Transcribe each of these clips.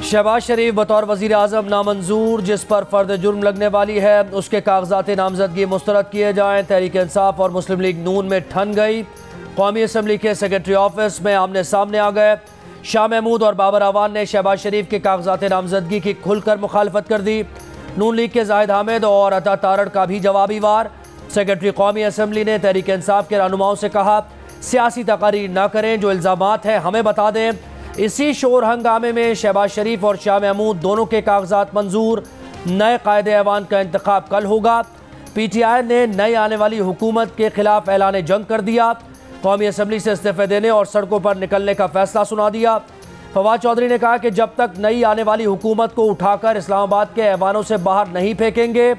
शहबाज शरीफ बतौर वज़ीर आज़म नामंजूर, जिस पर फ़र्द जुर्म लगने वाली है उसके कागजात नामजदगी मुस्तरद किए जाएँ। तहरीक इंसाफ और मुस्लिम लीग नून में ठन गई। कौमी असम्बली के सेक्रेटरी ऑफिस में आमने सामने आ गए। शाह महमूद और बाबर आवान ने शहबाज शरीफ के कागजात नामजदगी की खुलकर मुखालफत कर दी। नून लीग के जाहिद हामिद और अता तारड़ का भी जवाबी वार। सेक्रेटरी कौमी असम्बली ने तहरीक इंसाफ के रहनुमाओं से कहा, सियासी तकारीर न करें, जो इल्ज़ामात हैं हमें बता दें। इसी शोर हंगामे में शहबाज शरीफ और शाह महमूद दोनों के कागजात मंजूर। नए कायदे ऐवान का इंतखाब कल होगा। PTI ने नई आने वाली हुकूमत के खिलाफ ऐलान जंग कर दिया। कौमी असम्बली से इस्तीफे देने और सड़कों पर निकलने का फैसला सुना दिया। फवाद चौधरी ने कहा कि जब तक नई आने वाली हुकूमत को उठाकर इस्लामाबाद के ऐवानों से बाहर नहीं फेंकेंगे,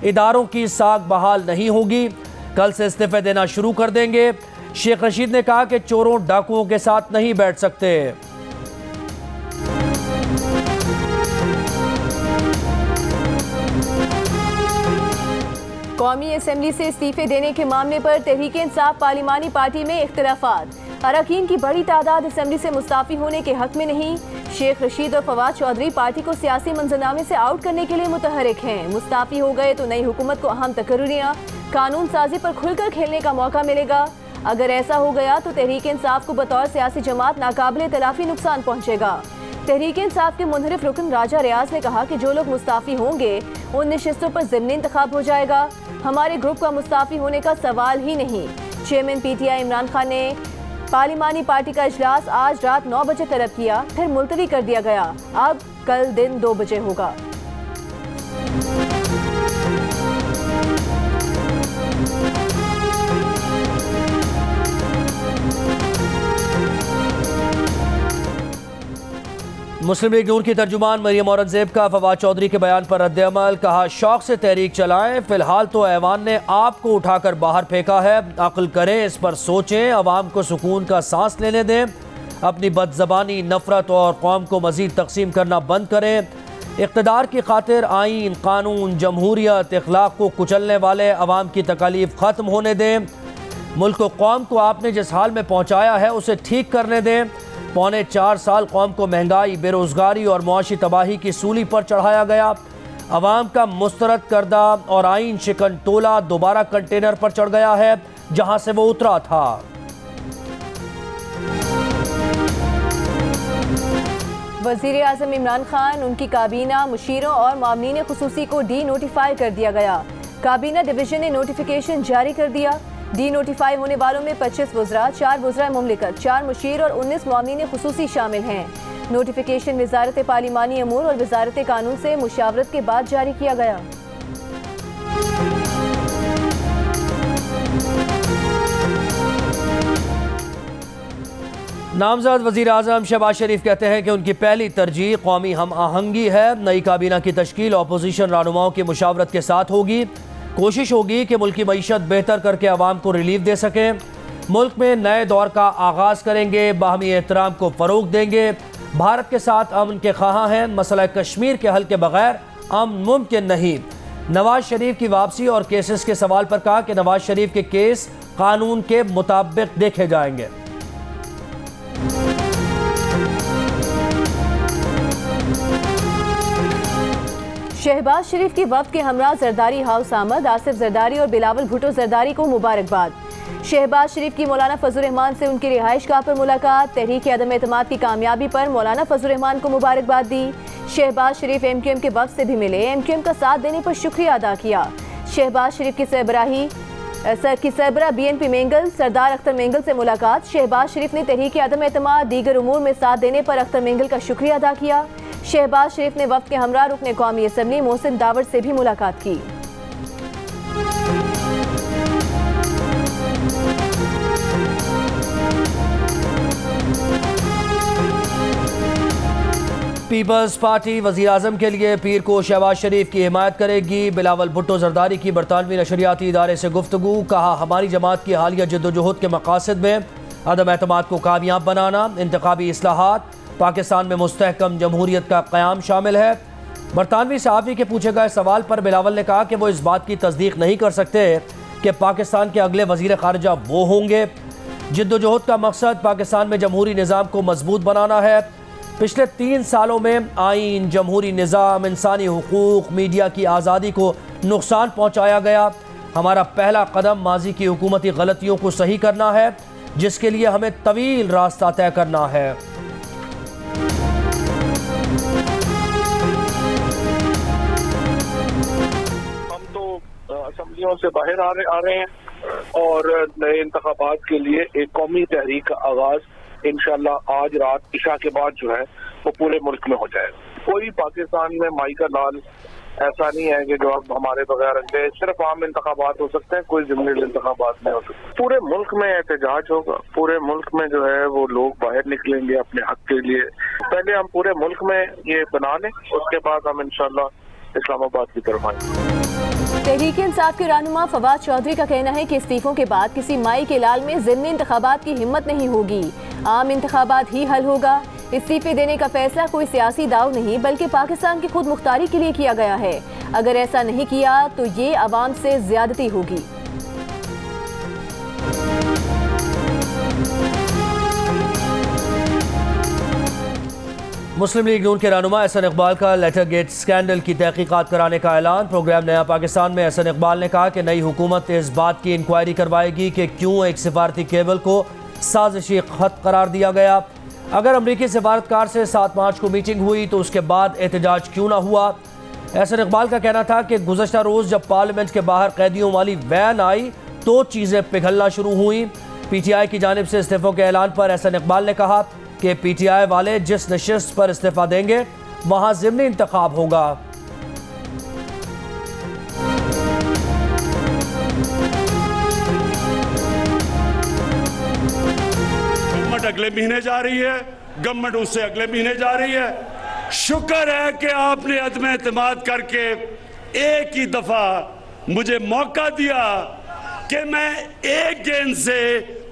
इदारों की साख बहाल नहीं होगी। कल से इस्तीफे देना शुरू कर देंगे। शेख रशीद ने कहा कि चोरों डाकुओं के साथ नहीं बैठ सकते। कौमी असम्बली से इस्तीफे देने के मामले पर तहरीक इंसाफ पार्लिमानी पार्टी में इख्तिलाफात। अरकान की बड़ी तादाद असम्बली से मुस्ताफ़ी होने के हक में नहीं। शेख रशीद और फवाद चौधरी पार्टी को सियासी मंजरनामे से आउट करने के लिए मुतहरिक हैं। मुस्ताफ़ी हो गए तो नई हुकूमत को अहम तकर्रियाँ कानून साजी पर खुलकर खेलने का मौका मिलेगा। अगर ऐसा हो गया तो तहरीक इंसाफ को बतौर सियासी जमात नाकाबिले तलाफी नुकसान पहुँचेगा। तहरीक इंसाफ के मुनहरिफ रुकन राजा रियाज ने कहा कि जो लोग मुस्ताफ़ी होंगे उन नशिस्तों पर ज़िमनी इंतखाब हो जाएगा। हमारे ग्रुप का मुस्ताफ़ी होने का सवाल ही नहीं। चेयरमैन PTI इमरान खान ने पार्लिमानी पार्टी का इजलास आज रात 9 बजे तलब किया, फिर मुलतवी कर दिया गया। अब कल दिन 2 बजे होगा। मुस्लिम लीग नून की तर्जुमान मरियम औरंगजेब का फवाद चौधरी के बयान पर रद्द-ए-अमल। कहा, शौक से तहरीक चलाएं, फिलहाल तो ऐवान ने आपको उठाकर बाहर फेंका है। अक्ल करें, इस पर सोचें, अवाम को सुकून का सांस लेने दें। अपनी बदज़बानी, नफरत और कौम को मजीद तकसीम करना बंद करें। इक़्तिदार की खातिर आईन, कानून, जमहूरियत, इखलाक को कुचलने वाले अवाम की तकालीफ ख़त्म होने दें। मुल्क को कौम को आपने जिस हाल में पहुँचाया है उसे ठीक करने दें। 4.25 साल कौम को महंगाई, बेरोज़गारी और मुआशी तबाही की सूली पर चढ़ाया गया। अवाम का मुस्तरद करदा और आइन शिकन टोला दोबारा कंटेनर पर चढ़ गया है जहां से वो उतरा था। वज़ीर आज़म इमरान खान, उनकी काबीना, मुशीरों और मामलीन खुसूसी को डी नोटिफाई कर दिया गया। काबीना डिवीज़न ने नोटिफिकेशन जारी कर दिया। डी नोटिफाई होने वालों में 25 वज़रा, 4 वज़रा मुमलिकत, 4 मुशीर और 19 मामलीन खुसूसी शामिल हैं। नोटिफिकेशन वज़ारत पार्लिमानी अमूर और वज़ारत कानून से मुशावरत के बाद जारी किया गया। नामज़द वज़ीर आज़म शहबाज शरीफ कहते हैं कि उनकी पहली तरजीह कौमी हम आहंगी है। नई काबीना की तश्कील अपोजिशन रहनुमाओं की मुशावरत के साथ होगी। कोशिश होगी कि मुल्क की मईशत बेहतर करके आवाम को रिलीफ दे सकें। मुल्क में नए दौर का आगाज़ करेंगे। बाहमी एहतराम को फ़रोग देंगे। भारत के साथ अमन के ख्वाह हैं। मसला कश्मीर के हल के बगैर अमन मुमकिन नहीं। नवाज शरीफ की वापसी और केसेस के सवाल पर कहा कि नवाज शरीफ के केस कानून के मुताबिक देखे जाएंगे। शहबाज शरीफ की वफ्द के हमरा जरदारी हाउस आमद। आसिफ जरदारी और बिलावल भुट्टो जरदारी को मुबारकबाद। शहबाज शरीफ की मौलाना फजल रहमान से उनकी रिहाइश गाह पर मुलाकात। तहरीक अदम एतमाद की कामयाबी पर मौलाना फजल रहमान को मुबारकबाद दी। शहबाज शरीफ MQM के वफ्द से भी मिले, MQM का साथ देने पर शुक्रिया अदा किया। शहबाज शरीफ की सरबराह BNP मेंगल, सरदार अख्तर मेंगल से मुलाकात। शहबाज शरीफ ने तहरीक अदम एतमाद दीगर उमूर में साथ देने पर अख्तर मेंगल का शुक्रिया अदा किया। शहबाज शरीफ ने वफ्द के हमरा रुकने कौमी असम्बली मोहसिन दावड़ से भी मुलाकात की। पीपल्स पार्टी वज़ीर आज़म के लिए पीर को शहबाज शरीफ की हिमायत करेगी। बिलावल भुट्टो जरदारी की बरतानवी नशरियाती इदारे से गुफ्तगू। कहा, हमारी जमात की हालिया जद्दोजहद के मकासद में अदम एतमाद को कामयाब बनाना, इंतखाबी इस्लाहात, पाकिस्तान में मुस्तहकम जमहूरियत का क़याम शामिल है। बरतानवी सहाफ़ी के पूछे गए सवाल पर बिलावल ने कहा कि वो इस बात की तस्दीक नहीं कर सकते कि पाकिस्तान के अगले वज़ीर ख़ारिजा वो होंगे। जद्दोजहद का मकसद पाकिस्तान में जमहूरी निज़ाम को मजबूत बनाना है। पिछले 3 सालों में आईन, जमहूरी निज़ाम, इंसानी हुकूक, मीडिया की आज़ादी को नुकसान पहुँचाया गया। हमारा पहला कदम माजी की हुकूमती गलतियों को सही करना है, जिसके लिए हमें तवील रास्ता तय करना है। हम तो असम्बलियों से बाहर आ रहे हैं और नए इंतखाबात के लिए एक कौमी तहरीक का आगाज इंशाल्लाह आज रात इशा के बाद जो है वो पूरे मुल्क में हो जाएगा। कोई पाकिस्तान में माई का लाल ऐसा नहीं है कि जो अब हमारे बगैर अंदर सिर्फ आम इंतखाबात हो सकते हैं, कोई जिम्मेदार इंतखाबात नहीं हो सकते। पूरे मुल्क में एहतजाज होगा, पूरे मुल्क में जो है वो लोग बाहर निकलेंगे अपने हक के लिए। पहले हम पूरे मुल्क में ये बना लें, उसके बाद हम इंशाल्लाह इस्लामाबाद की तरफ आएंगे। तहरीक इंसाफ के रहनुमा फवाद चौधरी का कहना है कि इस्तीफों के बाद किसी माई के लाल में ज़िमनी इंतखाबात की हिम्मत नहीं होगी, आम इंतखाबात ही हल होगा। इस्तीफे देने का फैसला कोई सियासी दाव नहीं बल्कि पाकिस्तान की खुद मुख्तारी के लिए किया गया है। अगर ऐसा नहीं किया तो ये अवाम से ज्यादती होगी। मुस्लिम लीग नून के रहनुमा एहसन इकबाल का लेटर गेट स्कैंडल की तहकीकात कराने का ऐलान। प्रोग्राम नया पाकिस्तान में एहसन इकबाल ने कहा कि नई हुकूमत इस बात की इंक्वायरी करवाएगी कि क्यों एक सिफारती केबल को साजिशी खत करार दिया गया। अगर अमरीकी सिफारतकार से 7 मार्च को मीटिंग हुई तो उसके बाद एहतजाज क्यों ना हुआ। एहसन इकबाल का कहना था कि गुज़श्ता रोज़ जब पार्लियामेंट के बाहर कैदियों वाली वैन आई तो चीज़ें पिघलना शुरू हुई। PTI की जानिब से इस्तीफ़ों के ऐलान पर एहसन इकबाल ने कहा कि PTI वाले जिस नशिस्त पर इस्तीफ़ा देंगे वहाँ ज़िमनी इंतखाब होगा। अगले महीने जा रही है, गवर्नमेंट उससे अगले महीने जा रही है। शुक्र है कि आपने अदम एतमाद करके एक ही दफा मुझे मौका दिया कि मैं एक गेंद से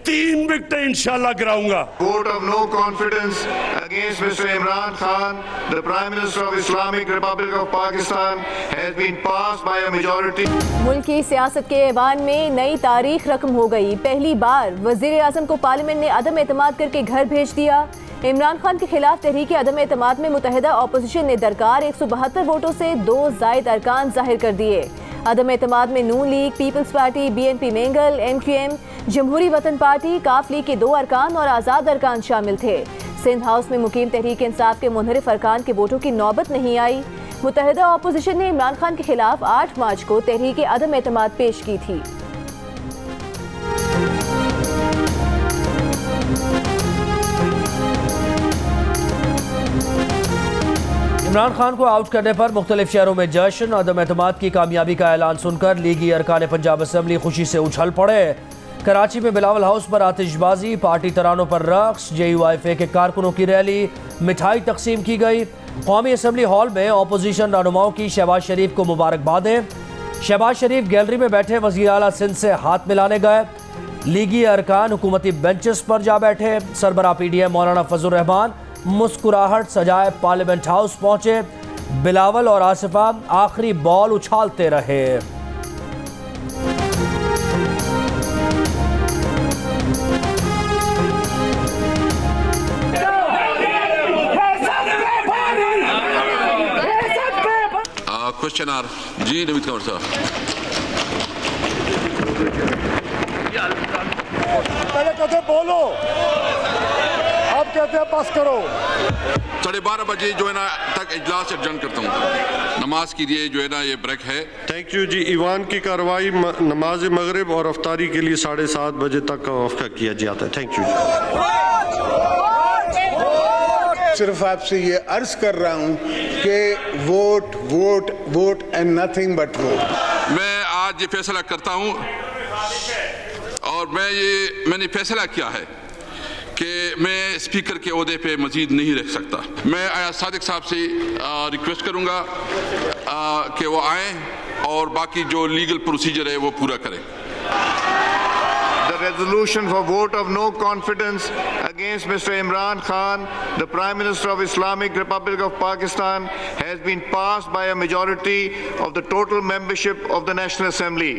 3 विकेट इंशाल्लाह गिराऊंगा। Vote of no confidence against Mr. Imran Khan, the Prime Minister of Islamic Republic of Pakistan, has been passed by a majority. मुल्क की सियासत के ऐवान में नई तारीख रकम हो गई। पहली बार वज़ीर आज़म को पार्लियामेंट ने अदम एतमाद करके घर भेज दिया। इमरान खान के खिलाफ तहरीक अदम एतमाद में मुतहदा अपोजिशन ने दरकार 172 वोटों से 2 ज़ायद अरकान जाहिर कर दिए। अदम एतमाद में नून लीग, पीपल्स पार्टी, BNP मेंगल, MQM, जमहूरी वतन पार्टी, काफ लीग के 2 अरकान और आज़ाद अरकान शामिल थे। सिंध हाउस में मुकीम तहरीक इंसाफ के मुनहरिफ अरकान के वोटों की नौबत नहीं आई। मुतहदा अपोजिशन ने इमरान खान के खिलाफ 8 मार्च को तहरीक अदम एतमाद पेश की थी। इमरान खान को आउट करने पर मुख्तलिफ शहरों में जश्न। अदम एतमाद की कामयाबी का ऐलान सुनकर लीगी अरकान पंजाब असम्बली खुशी से उछल पड़े। कराची में बिलावल हाउस पर आतिशबाजी, पार्टी तरानों पर रक्स, JUIFA के कारकुनों की रैली, मिठाई तकसीम की गई। कौमी असम्बली हॉल में अपोजिशन रहनुमाओं की शहबाज शरीफ को मुबारकबादें। शहबाज शरीफ गैलरी में बैठे वज़ीर आला सिंध से हाथ मिलाने गए। लीगी अरकान हुकूमती बेंचेस पर जा बैठे। सरबराह PDM मौलाना फजल रहमान मुस्कुराहट सजाए पार्लियामेंट हाउस पहुंचे। बिलावल और आसिफा आखिरी बॉल उछालते रहे। Question R G Naveed Kanwar साहब। पहले कहते बोलो, अब कहते हैं पास करो। 12:30 बजे जो है ना तक इजलास एडजर्न करता हूँ। नमाज के लिए जो है ना ये ब्रेक है। Thank you ji. ईवान की कार्रवाई नमाज मगरिब और अफ्तारी के लिए 7:30 बजे तक वक्फा किया जाता है। थैंक यू जी। सिर्फ आपसे ये अर्ज कर रहा हूँ कि vote vote vote and nothing but vote. मैं आज ये फैसला करता हूँ और मैंने फैसला किया है कि मैं स्पीकर के ओहदे पे मजीद नहीं रह सकता। मैं अयाज सादिक साहब से रिक्वेस्ट करूँगा कि वो आएँ और बाकी जो लीगल प्रोसीजर है वो पूरा करें। The resolution for vote of no confidence against Mr. Imran Khan, the Prime Minister of Islamic Republic of Pakistan, has been passed by a majority of the total membership of the National Assembly.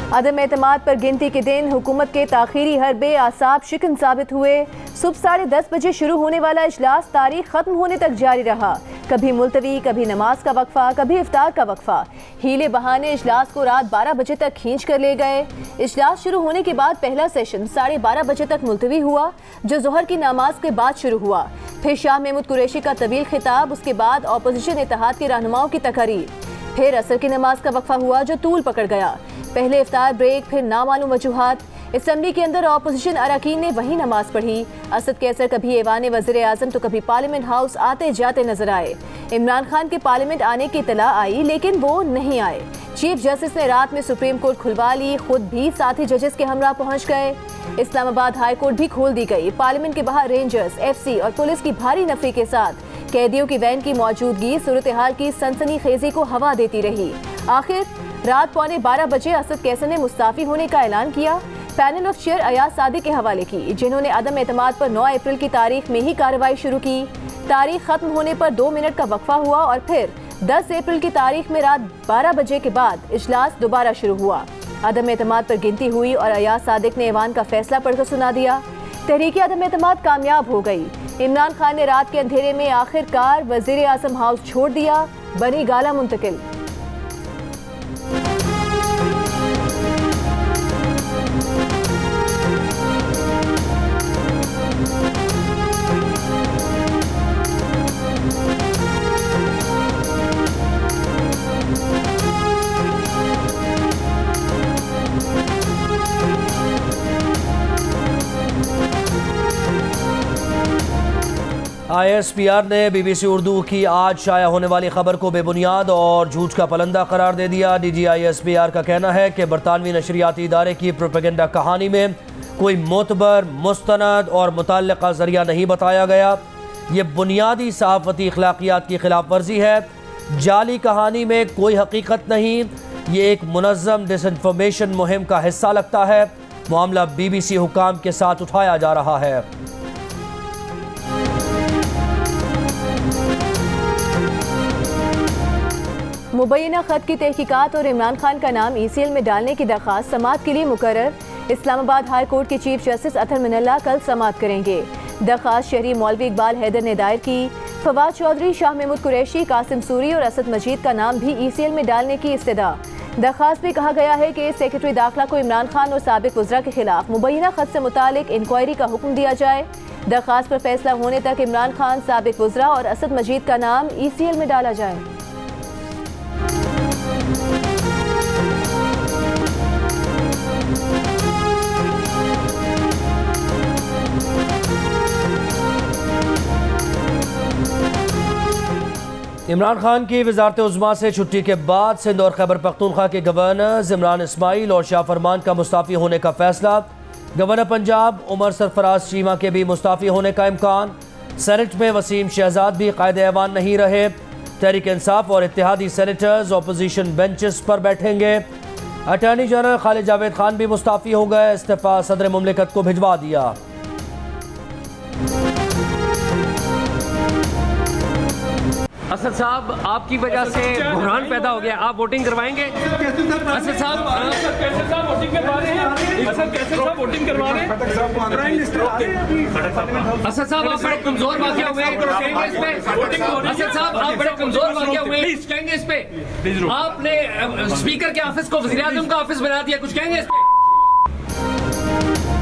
अदम एतमाद पर गिनती के दिन हुकूमत के ताखीरी हरबे आसाब शिकन साबित हुए। सुबह 10:30 बजे शुरू होने वाला इजलास तारीख खत्म होने तक जारी रहा। कभी मुलतवी, कभी नमाज का वक्फा, कभी इफ्तार का वक्फा। हीले बहाने इजलास को रात 12 बजे तक खींच कर ले गए। इजलास शुरू होने के बाद पहला सेशन 12:30 बजे तक मुलतवी हुआ, जो जोहर की नमाज के बाद शुरू हुआ। फिर शाह महमूद कुरैशी का तवील खिताब, उसके बाद अपोजिशन इत्तेहाद के रहनुमाओं की तकारीर। फिर असर की नमाज का वक्फा हुआ, जो तूल पकड़ गया। पहले इफ्तार ब्रेक, फिर नामालूम वजूहात। असम्बली के अंदर अपोजिशन अरकान ने वही नमाज पढ़ी। असद कैसर कभी ऐवान वज़ीर आज़म तो कभी पार्लियामेंट हाउस आते जाते नजर आए। इमरान खान के पार्लियामेंट आने की इतला आई, लेकिन वो नहीं आए। चीफ जस्टिस ने रात में सुप्रीम कोर्ट खुलवा ली, खुद भी साथी जजेस के हमरा पहुंच गए। इस्लामाबाद हाई कोर्ट भी खोल दी गई। पार्लियामेंट के बाहर रेंजर्स, FC और पुलिस की भारी नफरी के साथ कैदियों की वैन की मौजूदगी सूरत हाल की सनसनीखेजी को हवा देती रही। आखिर रात 11:15 बजे असद कैसर ने मुस्ताफी होने का ऐलान किया। Panel of chair Ayaz Sadiq के हवाले की, जिन्होंने अदम एतमाद पर 9 अप्रैल की तारीख में ही कार्रवाई शुरू की। तारीख खत्म होने पर 2 मिनट का वक्फा हुआ और फिर 10 अप्रैल की तारीख में रात 12 बजे के बाद इजलास दोबारा शुरू हुआ। अदम एतमाद पर गिनती हुई और अयाज सादिक ने ऐवान का फैसला पढ़कर सुना दिया। तहरीक अदम एतमाद कामयाब हो गई। इमरान खान ने रात के अंधेरे में आखिरकार वजीर आज़म हाउस छोड़ दिया, बनी गाला मुंतकिल। ISPR ने BBC उर्दू की आज शाया होने वाली खबर को बेबुनियाद और झूठ का पलंदा करार दे दिया। DG ISPR का कहना है कि बरतानवी नशरियाती इदारे की प्रोपेगेंडा कहानी में कोई मोतबर, मुस्तनद और मुतल्लिका जरिया नहीं बताया गया। ये बुनियादी सहाफती अखलाकियात की खिलाफ वर्जी है। जाली कहानी में कोई हकीकत नहीं। ये एक मुनज़्ज़म डिसइंफॉर्मेशन मुहिम का हिस्सा लगता है। मामला BBC हुकाम के साथ उठाया जा रहा है। मुबैना खत की तहकीकात और इमरान खान का नाम ECL में डालने की दरख्वास्त समाअत के लिए मुकर्रर। इस्लामाबाद हाई कोर्ट के चीफ जस्टिस अतहर मिनल्ला कल समाअत करेंगे। दरख्वास्त शहरी मौलवी इकबाल हैदर ने दायर की। फवाद चौधरी, शाह महमूद कुरैशी, कासिम सूरी और असद मजीद का नाम भी ECL में डालने की इस्तदा। दरख्वास्त में कहा गया है कि सेक्रेटरी दाखिला को इमरान खान और साबिक वज़रा के खिलाफ मुबैना खत से मुतालिक इंक्वायरी का हुक्म दिया जाए। दरख्वास्त पर फैसला होने तक इमरान खान, साबिक वज़रा और असद मजीद का नाम ECL में डाला जाए। इमरान खान की वज़ारत उज़्मा से छुट्टी के बाद सिंध और खैबर पख्तूनख्वा के गवर्नर इमरान इस्माइल और शाह फरमान का मुस्ताफ़ी होने का फैसला। गवर्नर पंजाब उमर सरफराज चीमा के भी मुस्ताफ़ी होने का इम्कान। सेनेट में वसीम शहजाद भी कायदे ऐवान नहीं रहे। तहरीक इंसाफ और इत्तेहादी सेनेटर्स अपोजिशन बेंचेस पर बैठेंगे। अटॉर्नी जनरल खालिद जावेद खान भी मुस्ताफ़ी हो गए। इस्तीफ़ा सदर मुमलिकत को भिजवा दिया। असद साहब, आपकी वजह से बुहरान पैदा हो गया, आप वोटिंग करवाएंगे? असद साहब वोटिंग करवा रहे हैं। असद साहब, आप बड़े कमजोर वाक़या हुए। असद साहब, आप बड़े कमजोर वाक़या हुए, कुछ कहेंगे इस पे? आपने स्पीकर के ऑफिस को वज़ीर आज़म का ऑफिस बना दिया, कुछ कहेंगे इस पे?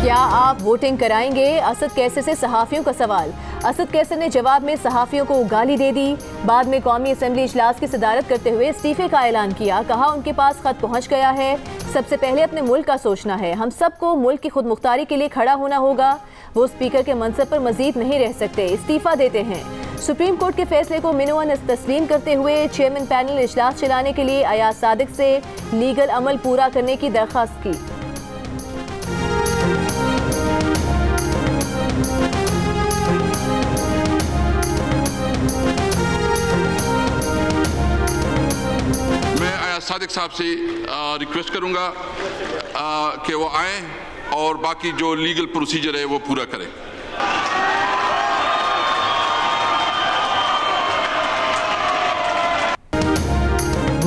क्या आप वोटिंग कराएंगे? असद कैसर से सहाफ़ियों का सवाल। असद कैसर ने जवाब में सहाफ़ियों को गाली दे दी। बाद में कौमी असम्बली इजलास की सदारत करते हुए इस्तीफे का ऐलान किया। कहा उनके पास खत पहुंच गया है। सबसे पहले अपने मुल्क का सोचना है। हम सबको मुल्क की खुद मुख्तारी के लिए खड़ा होना होगा। वो स्पीकर के मनसब पर मजीद नहीं रह सकते, इस्तीफा देते हैं। सुप्रीम कोर्ट के फैसले को मिनोअन तस्लीम करते हुए चेयरमैन पैनल इजलास चलाने के लिए अयाज सादिक से लीगल अमल पूरा करने की दरख्वास्त की। सादिक साहब से रिक्वेस्ट करूंगा कि वो आए और बाकी जो लीगल प्रोसीजर है वो पूरा करें।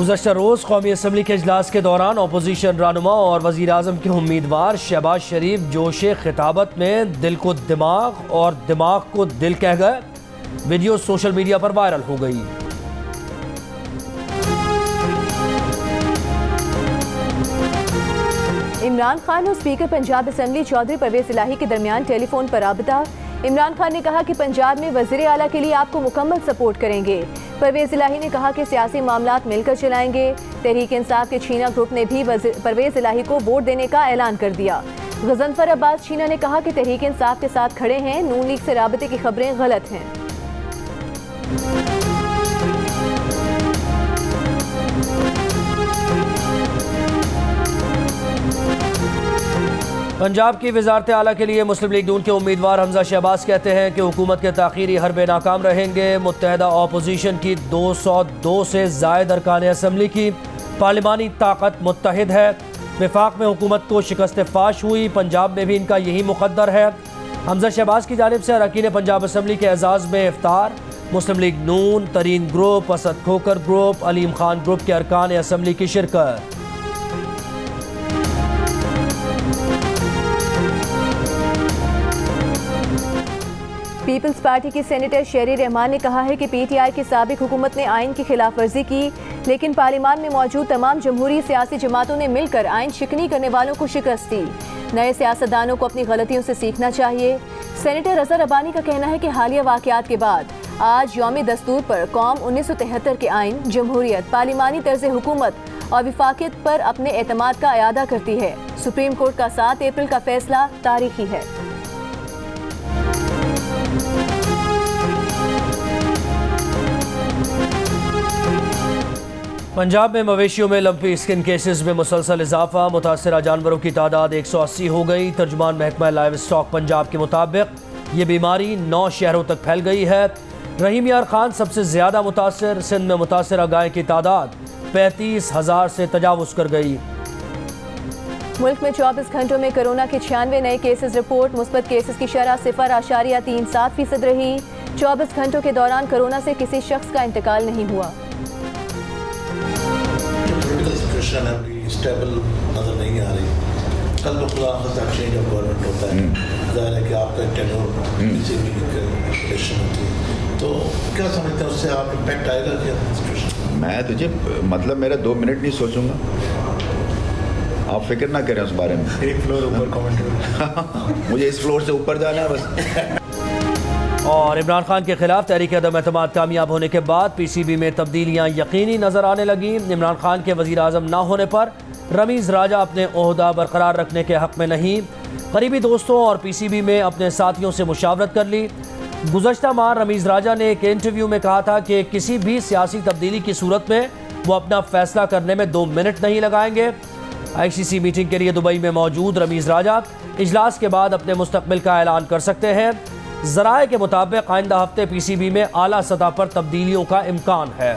गुज़श्ता रोज़ कौमी असम्बली के इजलास के दौरान अपोजिशन रहनुमा और वज़ीर आज़म के उम्मीदवार शहबाज शरीफ जोशे खिताबत में दिल को दिमाग और दिमाग को दिल कह गए। वीडियो सोशल मीडिया पर वायरल हो गई। इमरान खान और स्पीकर पंजाब असम्बली चौधरी परवेज इलाही के दरमियान टेलीफोन पर राबता। इमरान खान ने कहा कि पंजाब में वज़ीर आला के लिए आपको मुकम्मल सपोर्ट करेंगे। परवेज इलाही ने कहा कि सियासी मामलात मिलकर चलाएंगे। तहरीक इंसाफ के छीना ग्रुप ने भी परवेज इलाही को वोट देने का ऐलान कर दिया। गजनफर अब्बास छीना ने कहा कि तहरीक इंसाफ के साथ खड़े हैं। नून लीग से राबते की खबरें गलत हैं। पंजाब की वज़ारत आला के लिए मुस्लिम लीग नून के उम्मीदवार हमजा शहबाज कहते हैं कि हुकूमत के ताख़ीरी हरबे नाकाम रहेंगे। मुत्तहदा अपोजिशन की 202 से ज़ायद अरकान असम्बली की पार्लिमानी ताकत मुत्तहिद है। विफाक में हुकूमत को शिकस्त फाश हुई, पंजाब में भी इनका यही मुक़द्दर है। हमजा शहबाज की जानिब से अरकान पंजाब असम्बली के एजाज़ में इफ्तार। मुस्लिम लीग नून, तरीन ग्रुप, असद खोकर ग्रुप, अलीम खान ग्रुप के अरकान असम्बली की शिरकत। पीपल्स पार्टी की सेनेटर शेरी रहमान ने कहा है कि पीटीआई की साबिक हुकूमत ने आइन की खिलाफ वर्जी की, लेकिन पार्लियामान में मौजूद तमाम जमहूरी सियासी जमातों ने मिलकर आइन शिकनी करने वालों को शिकस्त दी। नए सियासतदानों को अपनी गलतियों से सीखना चाहिए। सेनेटर अजहर अबानी का कहना है कि हालिया वाक़यात के बाद आज यौम दस्तूर पर कौम 1973 के आइन, जमहूरियत, पार्लिमानी तर्ज हुकूमत और विफाकियत पर अपने एतमाद का अयादा करती है। सुप्रीम कोर्ट का 7 अप्रैल का फैसला तारीखी है। पंजाब में मवेशियों में लंपी स्किन केसेस में मुसलसल इजाफा। मुतासरा जानवरों की तादाद 180 हो गई। तर्जुमान महकमा लाइव स्टॉक पंजाब के मुताबिक ये बीमारी 9 शहरों तक फैल गई है। रहीम यार खान सबसे ज़्यादा मुतासर। सिंध में मुतासरा गाय की तादाद 35,000 से तजावुज़ कर गई। मुल्क में 24 घंटों में कोरोना के 96 नए केसेस रिपोर्ट। मुस्बत केसेस की शरह 0.37% रही। 24 घंटों के दौरान कोरोना से किसी शख्स का इंतकाल नहीं हुआ। स्टेबल नजर नहीं आ रही। कल चेंज ऑफ गवर्नमेंट होता है, जाहिर है कि आपका टेन्योर किसी भी इलेक्शन होती है, तो क्या समझते हैं उससे आप इम्पैक्ट आएगा क्या सिचुएशन? मैं तुझे मतलब मेरा 2 मिनट नहीं सोचूंगा, आप फिक्र ना करें उस बारे में। एक फ्लोर ऊपर कमेंट मुझे इस फ्लोर से ऊपर जाना है बस। और इमरान खान के खिलाफ तहरीक अदम एतमाद कामयाब होने के बाद पीसीबी में तब्दीलियां यकीनी नजर आने लगी। इमरान खान के वजीर आज़म ना होने पर रमीज़ राजा अपने ओहदा बरकरार रखने के हक़ में नहीं। करीबी दोस्तों और पीसीबी में अपने साथियों से मुशावरत कर ली। गुज़श्ता माह रमीज़ राजा ने एक इंटरव्यू में कहा था कि किसी भी सियासी तब्दीली की सूरत में वो अपना फैसला करने में 2 मिनट नहीं लगाएंगे। ICC मीटिंग के लिए दुबई में मौजूद रमीज़ राजा इजलास के बाद अपने मुस्तकबिल का ऐलान कर सकते हैं। ज़राए के मुताबिक आइंदा हफ्ते पीसीबी में आला सतह पर तब्दीलियों का इम्कान है।